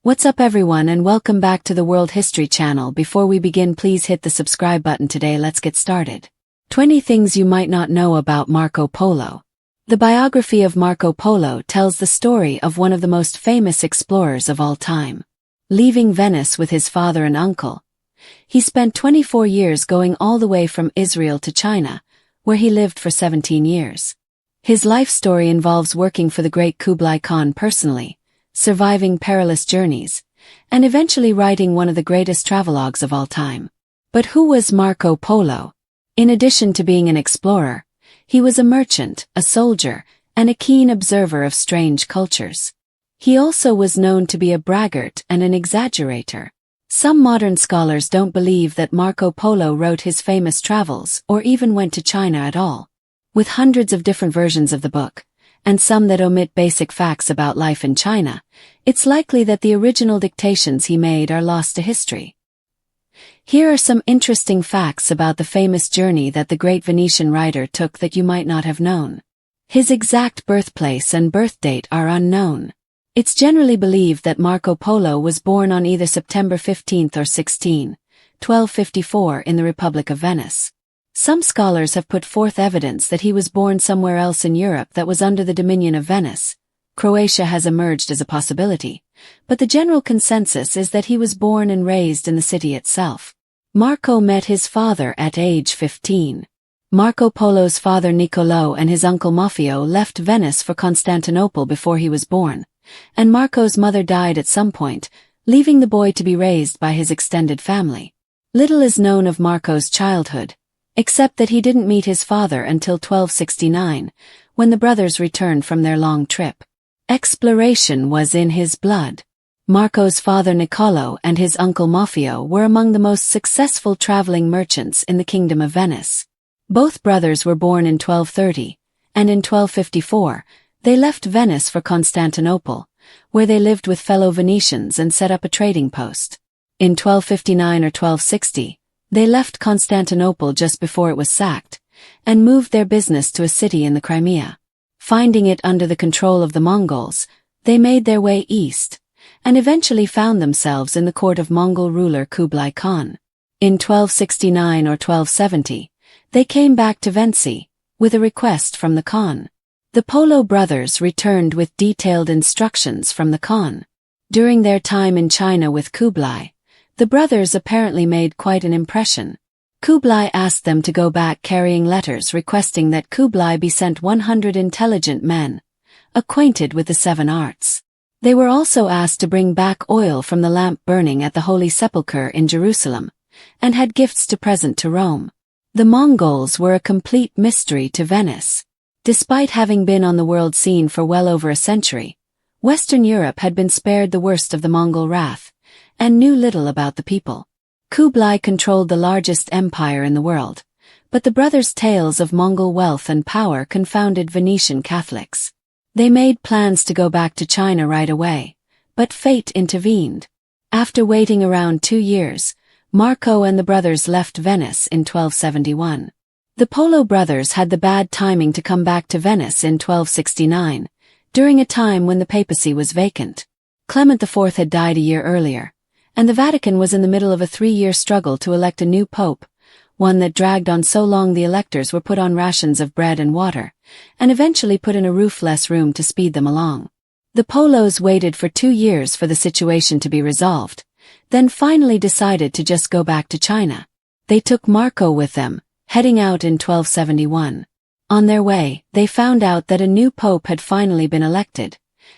What's up everyone and welcome back to the World History Channel. Before we begin, please hit the subscribe button today. Let's get started. 20 things you might not know about Marco Polo. The biography of Marco Polo tells the story of one of the most famous explorers of all time. Leaving Venice with his father and uncle, he spent 24 years going all the way from Israel to China, where he lived for 17 years. His life story involves working for the great Kublai Khan personally, surviving perilous journeys, and eventually writing one of the greatest travelogues of all time. But who was Marco Polo? In addition to being an explorer, he was a merchant, a soldier, and a keen observer of strange cultures. He also was known to be a braggart and an exaggerator. Some modern scholars don't believe that Marco Polo wrote his famous travels or even went to China at all. With hundreds of different versions of the book, and some that omit basic facts about life in China, it's likely that the original dictations he made are lost to history. Here are some interesting facts about the famous journey that the great Venetian writer took that you might not have known. His exact birthplace and birth date are unknown. It's generally believed that Marco Polo was born on either September 15 or 16, 1254 in the Republic of Venice. Some scholars have put forth evidence that he was born somewhere else in Europe that was under the dominion of Venice. Croatia has emerged as a possibility, but the general consensus is that he was born and raised in the city itself. Marco met his father at age 15. Marco Polo's father Niccolò and his uncle Maffeo left Venice for Constantinople before he was born, and Marco's mother died at some point, leaving the boy to be raised by his extended family. Little is known of Marco's childhood, except that he didn't meet his father until 1269, when the brothers returned from their long trip. Exploration was in his blood. Marco's father Niccolò and his uncle Maffeo were among the most successful traveling merchants in the Kingdom of Venice. Both brothers were born in 1230, and in 1254, they left Venice for Constantinople, where they lived with fellow Venetians and set up a trading post. In 1259 or 1260, they left Constantinople just before it was sacked, and moved their business to a city in the Crimea. Finding it under the control of the Mongols, they made their way east, and eventually found themselves in the court of Mongol ruler Kublai Khan. In 1269 or 1270, they came back to Venice, with a request from the Khan. The Polo brothers returned with detailed instructions from the Khan. During their time in China with Kublai, the brothers apparently made quite an impression. Kublai asked them to go back carrying letters requesting that Kublai be sent 100 intelligent men, acquainted with the 7 arts. They were also asked to bring back oil from the lamp burning at the Holy Sepulchre in Jerusalem, and had gifts to present to Rome. The Mongols were a complete mystery to Venice. Despite having been on the world scene for well over a century, Western Europe had been spared the worst of the Mongol wrath, and knew little about the people. Kublai controlled the largest empire in the world, but the brothers' tales of Mongol wealth and power confounded Venetian Catholics. They made plans to go back to China right away, but fate intervened. After waiting around 2 years, Marco and the brothers left Venice in 1271. The Polo brothers had the bad timing to come back to Venice in 1269, during a time when the papacy was vacant. Clement IV had died a year earlier, and the Vatican was in the middle of a 3-year struggle to elect a new pope, one that dragged on so long the electors were put on rations of bread and water, and eventually put in a roofless room to speed them along. The Polos waited for 2 years for the situation to be resolved, then finally decided to just go back to China. They took Marco with them, heading out in 1271. On their way, they found out that a new pope had finally been elected,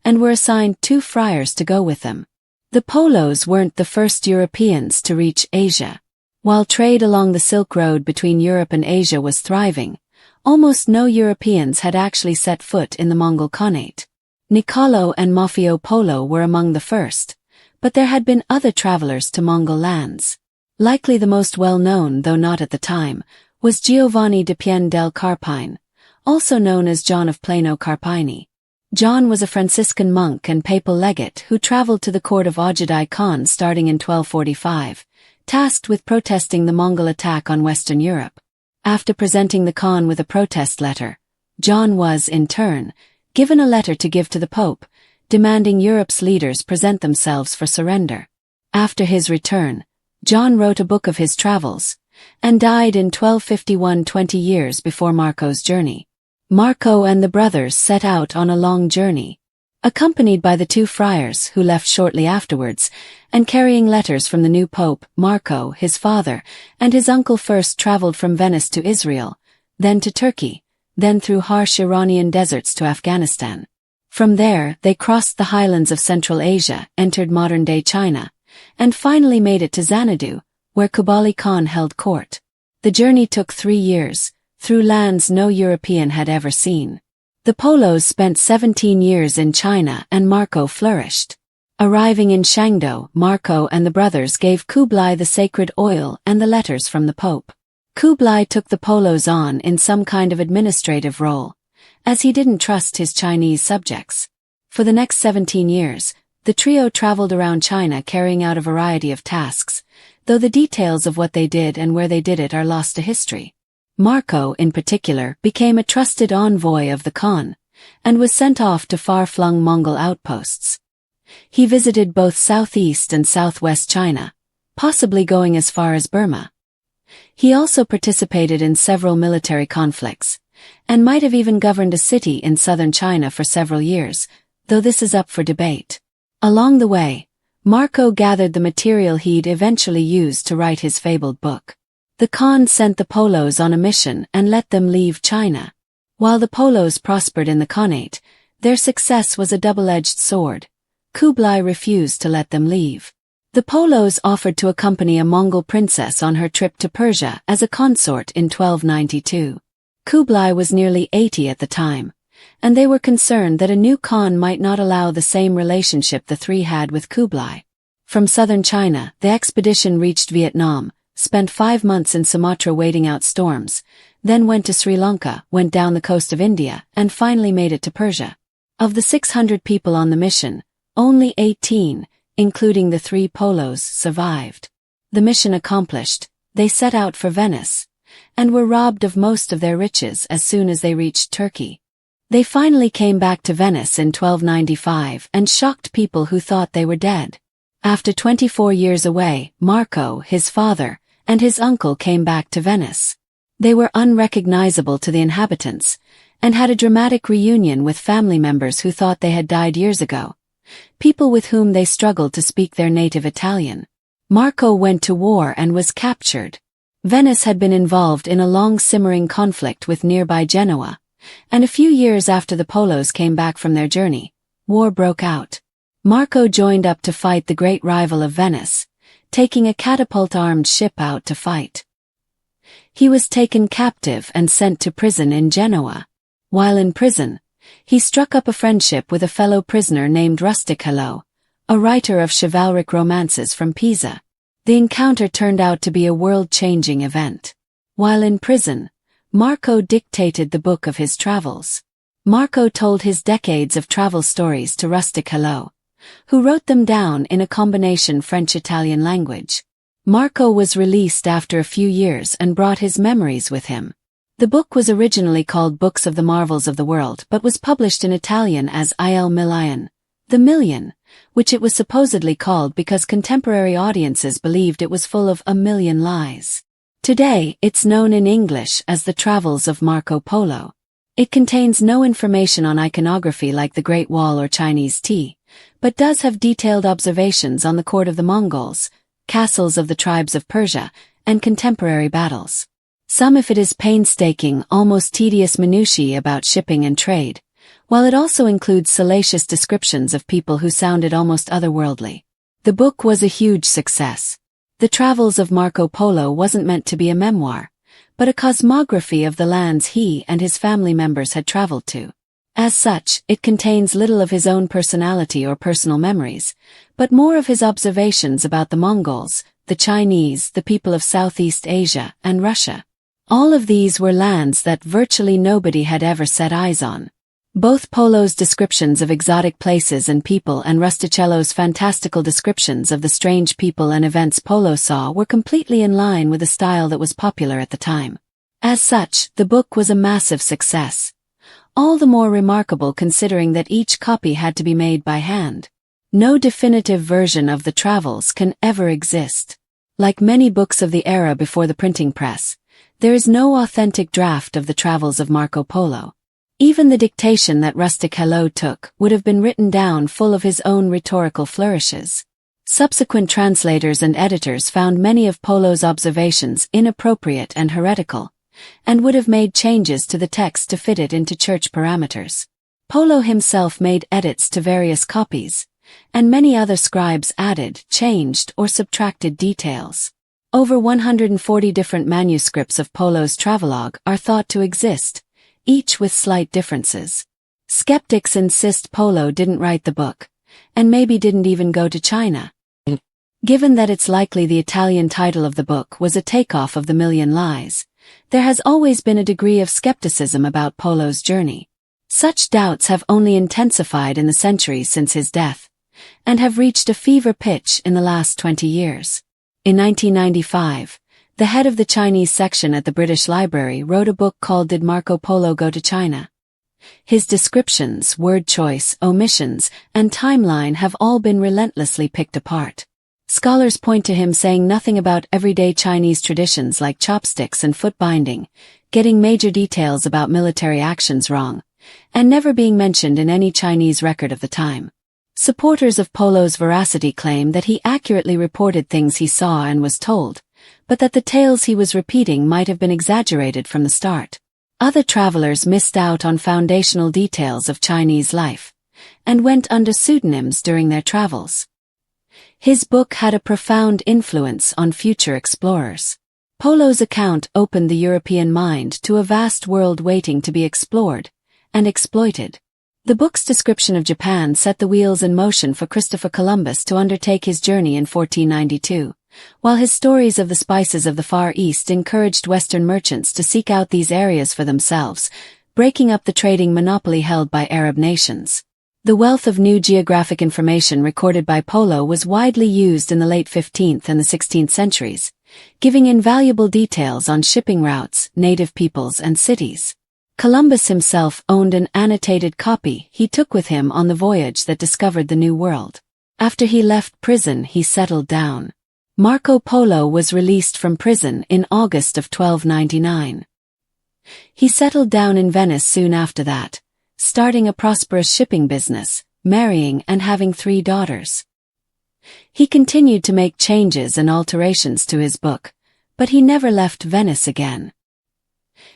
and were assigned 2 friars to go with them. The Polos weren't the first Europeans to reach Asia. While trade along the Silk Road between Europe and Asia was thriving, almost no Europeans had actually set foot in the Mongol Khanate. Niccolò and Maffeo Polo were among the first, but there had been other travelers to Mongol lands. Likely the most well-known, though not at the time, was Giovanni di Piene del Carpine, also known as John of Plano Carpini. John was a Franciscan monk and papal legate who traveled to the court of Ogedai Khan starting in 1245, tasked with protesting the Mongol attack on Western Europe. After presenting the Khan with a protest letter, John was, in turn, given a letter to give to the Pope, demanding Europe's leaders present themselves for surrender. After his return, John wrote a book of his travels, and died in 1251, 20 years before Marco's journey. Marco and the brothers set out on a long journey, accompanied by the two friars who left shortly afterwards, and carrying letters from the new pope. Marco, his father, and his uncle first traveled from Venice to Israel, then to Turkey, then through harsh Iranian deserts to Afghanistan. From there, they crossed the highlands of Central Asia, entered modern-day China, and finally made it to Xanadu, where Kublai Khan held court. The journey took 3 years, through lands no European had ever seen. The Polos spent 17 years in China and Marco flourished. Arriving in Shangdo, Marco and the brothers gave Kublai the sacred oil and the letters from the Pope. Kublai took the Polos on in some kind of administrative role, as he didn't trust his Chinese subjects. For the next 17 years, the trio traveled around China carrying out a variety of tasks, though the details of what they did and where they did it are lost to history. Marco, in particular, became a trusted envoy of the Khan, and was sent off to far-flung Mongol outposts. He visited both southeast and southwest China, possibly going as far as Burma. He also participated in several military conflicts, and might have even governed a city in southern China for several years, though this is up for debate. Along the way, Marco gathered the material he'd eventually use to write his fabled book. The Khan sent the Polos on a mission and let them leave China. While the Polos prospered in the Khanate, their success was a double-edged sword. Kublai refused to let them leave. The Polos offered to accompany a Mongol princess on her trip to Persia as a consort in 1292. Kublai was nearly 80 at the time, and they were concerned that a new Khan might not allow the same relationship the three had with Kublai. From southern China, the expedition reached Vietnam, spent 5 months in Sumatra waiting out storms, then went to Sri Lanka, went down the coast of India, and finally made it to Persia. Of the 600 people on the mission, only 18, including the 3 Polos, survived. The mission accomplished, they set out for Venice, and were robbed of most of their riches as soon as they reached Turkey. They finally came back to Venice in 1295 and shocked people who thought they were dead. After 24 years away, Marco, his father, and his uncle came back to Venice. They were unrecognizable to the inhabitants, and had a dramatic reunion with family members who thought they had died years ago, people with whom they struggled to speak their native Italian. Marco went to war and was captured. Venice had been involved in a long simmering conflict with nearby Genoa, and a few years after the Polos came back from their journey, war broke out. Marco joined up to fight the great rival of Venice, taking a catapult-armed ship out to fight. He was taken captive and sent to prison in Genoa. While in prison, he struck up a friendship with a fellow prisoner named Rustichello, a writer of chivalric romances from Pisa. The encounter turned out to be a world-changing event. While in prison, Marco dictated the book of his travels. Marco told his decades of travel stories to Rustichello, who wrote them down in a combination French-Italian language. Marco was released after a few years and brought his memories with him. The book was originally called Books of the Marvels of the World but was published in Italian as Il Million, the Million, which it was supposedly called because contemporary audiences believed it was full of a million lies. Today, it's known in English as The Travels of Marco Polo. It contains no information on iconography like the Great Wall or Chinese tea, but does have detailed observations on the court of the Mongols, castles of the tribes of Persia, and contemporary battles. Some of it is painstaking, almost tedious minutiae about shipping and trade, while it also includes salacious descriptions of people who sounded almost otherworldly. The book was a huge success. The Travels of Marco Polo wasn't meant to be a memoir, but a cosmography of the lands he and his family members had traveled to. As such, it contains little of his own personality or personal memories, but more of his observations about the Mongols, the Chinese, the people of Southeast Asia, and Russia. All of these were lands that virtually nobody had ever set eyes on. Both Polo's descriptions of exotic places and people and Rustichello's fantastical descriptions of the strange people and events Polo saw were completely in line with a style that was popular at the time. As such, the book was a massive success. all the more remarkable considering that each copy had to be made by hand. No definitive version of the travels can ever exist. Like many books of the era before the printing press, there is no authentic draft of the travels of Marco Polo. Even the dictation that rustic Hello took would have been written down full of his own rhetorical flourishes. Subsequent translators and editors found many of Polo's observations inappropriate and heretical, and would have made changes to the text to fit it into church parameters. Polo himself made edits to various copies, and many other scribes added, changed, or subtracted details. Over 140 different manuscripts of Polo's travelogue are thought to exist, each with slight differences. Skeptics insist Polo didn't write the book, and maybe didn't even go to China. Given that it's likely the Italian title of the book was a takeoff of The Million Lies, there has always been a degree of skepticism about Polo's journey. Such doubts have only intensified in the centuries since his death, and have reached a fever pitch in the last 20 years. In 1995, the head of the Chinese section at the British Library wrote a book called Did Marco Polo Go to China? His descriptions, word choice, omissions, and timeline have all been relentlessly picked apart. Scholars point to him saying nothing about everyday Chinese traditions like chopsticks and foot binding, getting major details about military actions wrong, and never being mentioned in any Chinese record of the time. Supporters of Polo's veracity claim that he accurately reported things he saw and was told, but that the tales he was repeating might have been exaggerated from the start. Other travelers missed out on foundational details of Chinese life, and went under pseudonyms during their travels. His book had a profound influence on future explorers. Polo's account opened the European mind to a vast world waiting to be explored and exploited. The book's description of Japan set the wheels in motion for Christopher Columbus to undertake his journey in 1492, while his stories of the spices of the Far East encouraged Western merchants to seek out these areas for themselves, breaking up the trading monopoly held by Arab nations. The wealth of new geographic information recorded by Polo was widely used in the late 15th and the 16th centuries, giving invaluable details on shipping routes, native peoples, and cities. Columbus himself owned an annotated copy he took with him on the voyage that discovered the New World. After he left prison, he settled down. Marco Polo was released from prison in August of 1299. He settled down in Venice soon after that, starting a prosperous shipping business, marrying and having 3 daughters. He continued to make changes and alterations to his book, but he never left Venice again.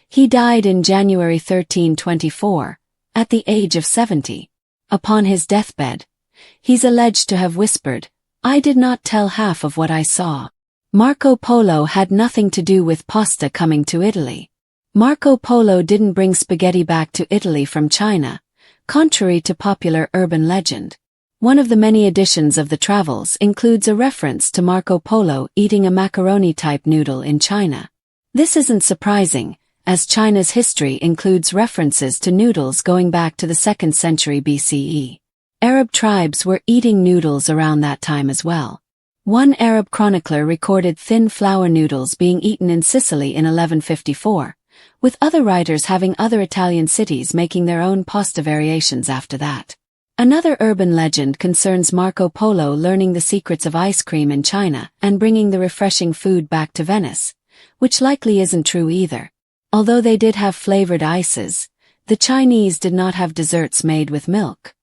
He died in January 1324, at the age of 70. Upon his deathbed, he's alleged to have whispered, "I did not tell half of what I saw." Marco Polo had nothing to do with pasta coming to Italy. Marco Polo didn't bring spaghetti back to Italy from China, contrary to popular urban legend. One of the many editions of the travels includes a reference to Marco Polo eating a macaroni-type noodle in China. This isn't surprising, as China's history includes references to noodles going back to the 2nd century BCE. Arab tribes were eating noodles around that time as well. One Arab chronicler recorded thin flour noodles being eaten in Sicily in 1154, with other writers having other Italian cities making their own pasta variations after that. Another urban legend concerns Marco Polo learning the secrets of ice cream in China and bringing the refreshing food back to Venice, which likely isn't true either. Although they did have flavored ices, the Chinese did not have desserts made with milk.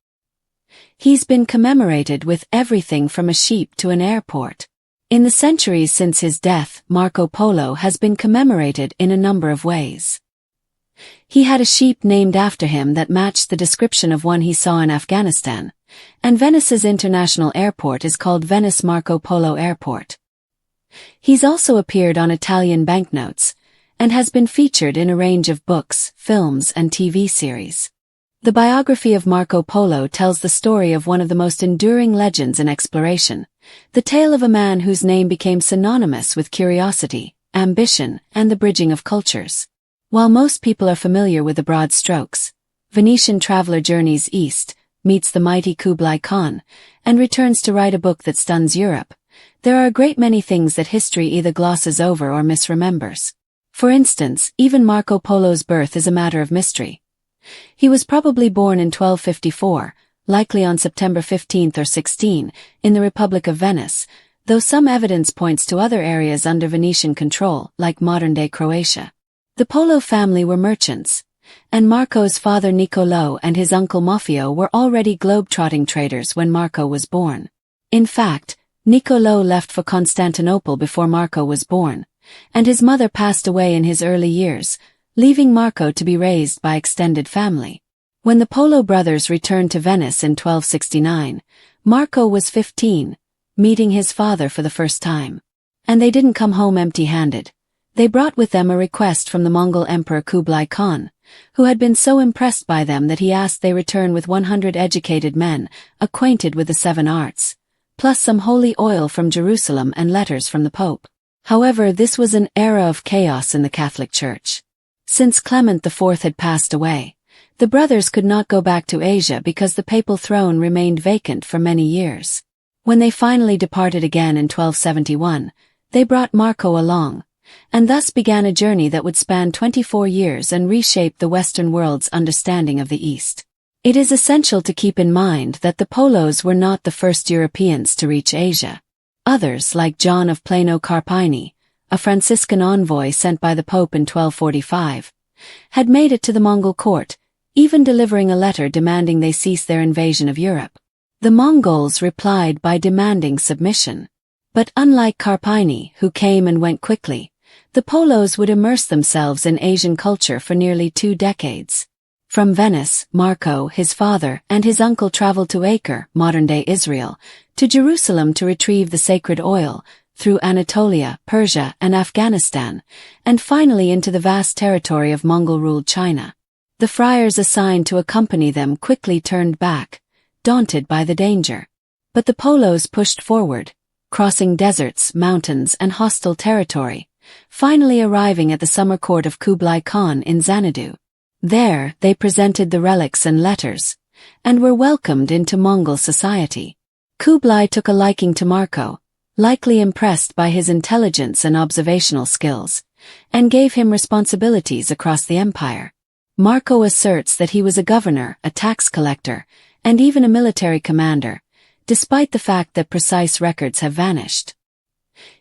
He's been commemorated with everything from a sheep to an airport. In the centuries since his death, Marco Polo has been commemorated in a number of ways. He had a sheep named after him that matched the description of one he saw in Afghanistan, and Venice's international airport is called Venice Marco Polo Airport. He's also appeared on Italian banknotes, and has been featured in a range of books, films, and TV series. The biography of Marco Polo tells the story of one of the most enduring legends in exploration, the tale of a man whose name became synonymous with curiosity, ambition, and the bridging of cultures. While most people are familiar with the broad strokes, Venetian traveler journeys east, meets the mighty Kublai Khan, and returns to write a book that stuns Europe, there are a great many things that history either glosses over or misremembers. For instance, even Marco Polo's birth is a matter of mystery. He was probably born in 1254, likely on September 15 or 16, in the Republic of Venice, though some evidence points to other areas under Venetian control, like modern-day Croatia. The Polo family were merchants, and Marco's father Niccolò and his uncle Moffio were already globe-trotting traders when Marco was born. In fact, Niccolò left for Constantinople before Marco was born, and his mother passed away in his early years, leaving Marco to be raised by extended family. When the Polo brothers returned to Venice in 1269, Marco was 15, meeting his father for the first time. And they didn't come home empty-handed. They brought with them a request from the Mongol Emperor Kublai Khan, who had been so impressed by them that he asked they return with 100 educated men, acquainted with the 7 arts, plus some holy oil from Jerusalem and letters from the Pope. However, this was an era of chaos in the Catholic Church. Since Clement IV had passed away, the brothers could not go back to Asia because the papal throne remained vacant for many years. When they finally departed again in 1271, they brought Marco along, and thus began a journey that would span 24 years and reshape the Western world's understanding of the East. It is essential to keep in mind that the Polos were not the first Europeans to reach Asia. Others, like John of Plano Carpini, a Franciscan envoy sent by the Pope in 1245, had made it to the Mongol court, even delivering a letter demanding they cease their invasion of Europe. The Mongols replied by demanding submission. But unlike Carpini, who came and went quickly, the Polos would immerse themselves in Asian culture for nearly 2 decades. From Venice, Marco, his father, and his uncle traveled to Acre, modern-day Israel, to Jerusalem to retrieve the sacred oil, through Anatolia, Persia, and Afghanistan, and finally into the vast territory of Mongol-ruled China. The friars assigned to accompany them quickly turned back, daunted by the danger. But the Polos pushed forward, crossing deserts, mountains, and hostile territory, finally arriving at the summer court of Kublai Khan in Xanadu. There, they presented the relics and letters, and were welcomed into Mongol society. Kublai took a liking to Marco, likely impressed by his intelligence and observational skills, and gave him responsibilities across the empire. Marco asserts that he was a governor, a tax collector, and even a military commander, despite the fact that precise records have vanished.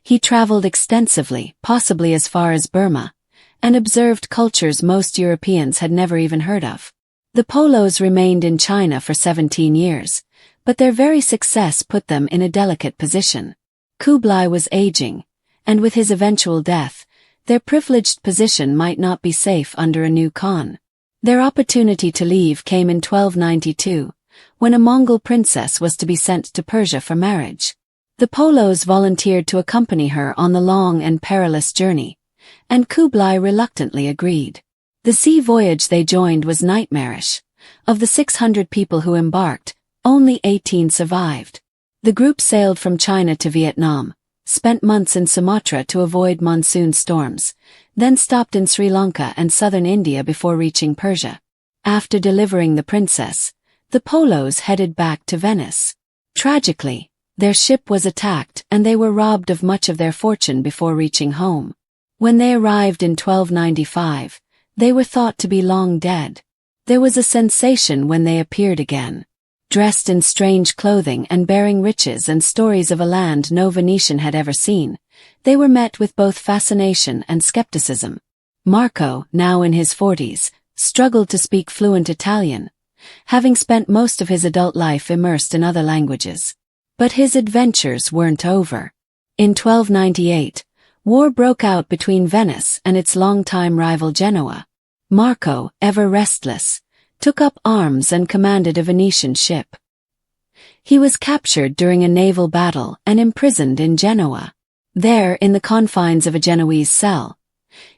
He traveled extensively, possibly as far as Burma, and observed cultures most Europeans had never even heard of. The Polos remained in China for 17 years, but their very success put them in a delicate position. Kublai was aging, and with his eventual death, their privileged position might not be safe under a new Khan. Their opportunity to leave came in 1292, when a Mongol princess was to be sent to Persia for marriage. The Polos volunteered to accompany her on the long and perilous journey, and Kublai reluctantly agreed. The sea voyage they joined was nightmarish. Of the 600 people who embarked, only 18 survived. The group sailed from China to Vietnam, spent months in Sumatra to avoid monsoon storms, then stopped in Sri Lanka and southern India before reaching Persia. After delivering the princess, the Polos headed back to Venice. Tragically, their ship was attacked and they were robbed of much of their fortune before reaching home. When they arrived in 1295, they were thought to be long dead. There was a sensation when they appeared again. Dressed in strange clothing and bearing riches and stories of a land no Venetian had ever seen, they were met with both fascination and skepticism. Marco, now in his 40s, struggled to speak fluent Italian, having spent most of his adult life immersed in other languages. But his adventures weren't over. In 1298, war broke out between Venice and its longtime rival Genoa. Marco, ever restless, took up arms and commanded a Venetian ship. He was captured during a naval battle and imprisoned in Genoa. There, in the confines of a Genoese cell,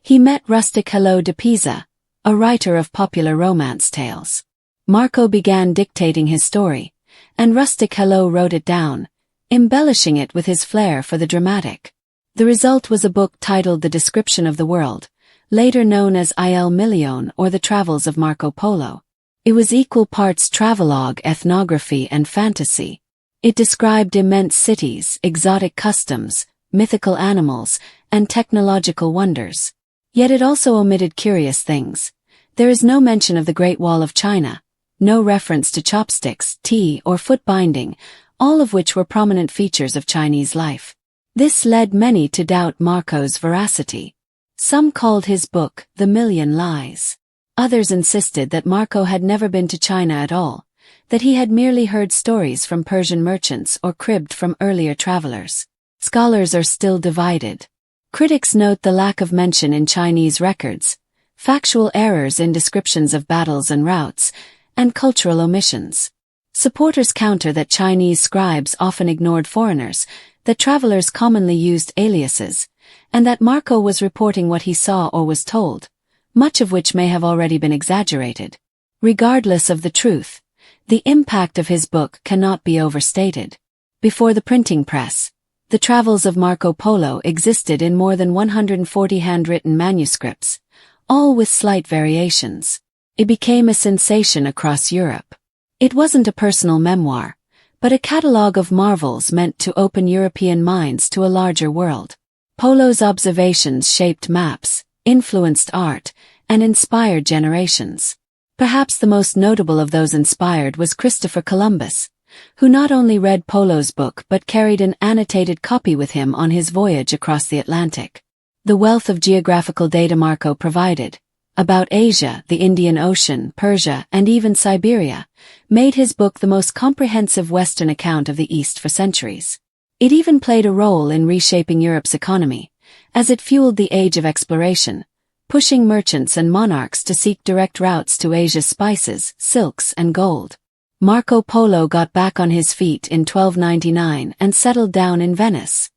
he met Rustic Hello de Pisa, a writer of popular romance tales. Marco began dictating his story, and Rustic Hello wrote it down, embellishing it with his flair for the dramatic. The result was a book titled The Description of the World, later known as Il Milione or The Travels of Marco Polo. It was equal parts travelogue, ethnography, and fantasy. It described immense cities, exotic customs, mythical animals, and technological wonders. Yet it also omitted curious things, There is no mention of the Great Wall of China, no reference to chopsticks, tea, or foot binding, all of which were prominent features of Chinese life. This led many to doubt Marco's veracity. Some called his book The Million Lies. Others insisted that Marco had never been to China at all, that he had merely heard stories from Persian merchants or cribbed from earlier travelers. Scholars are still divided. Critics note the lack of mention in Chinese records, factual errors in descriptions of battles and routes, and cultural omissions. Supporters counter that Chinese scribes often ignored foreigners, that travelers commonly used aliases, and that Marco was reporting what he saw or was told, much of which may have already been exaggerated. Regardless of the truth, the impact of his book cannot be overstated. Before the printing press, the travels of Marco Polo existed in more than 140 handwritten manuscripts, all with slight variations. It became a sensation across Europe. It wasn't a personal memoir, but a catalogue of marvels meant to open European minds to a larger world. Polo's observations shaped maps, influenced art, and inspired generations. Perhaps the most notable of those inspired was Christopher Columbus, who not only read Polo's book but carried an annotated copy with him on his voyage across the Atlantic. The wealth of geographical data Marco provided, about Asia, the Indian Ocean, Persia, and even Siberia, made his book the most comprehensive Western account of the East for centuries. It even played a role in reshaping Europe's economy, as it fueled the age of exploration, pushing merchants and monarchs to seek direct routes to Asia's spices, silks, and gold. Marco Polo got back on his feet in 1299 and settled down in Venice.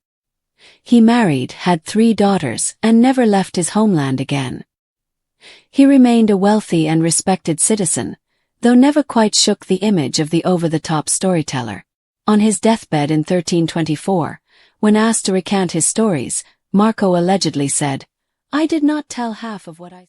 He married, had 3 daughters, and never left his homeland again. He remained a wealthy and respected citizen, though never quite shook the image of the over-the-top storyteller. On his deathbed in 1324, when asked to recount his stories, Marco allegedly said, "I did not tell half of what I..."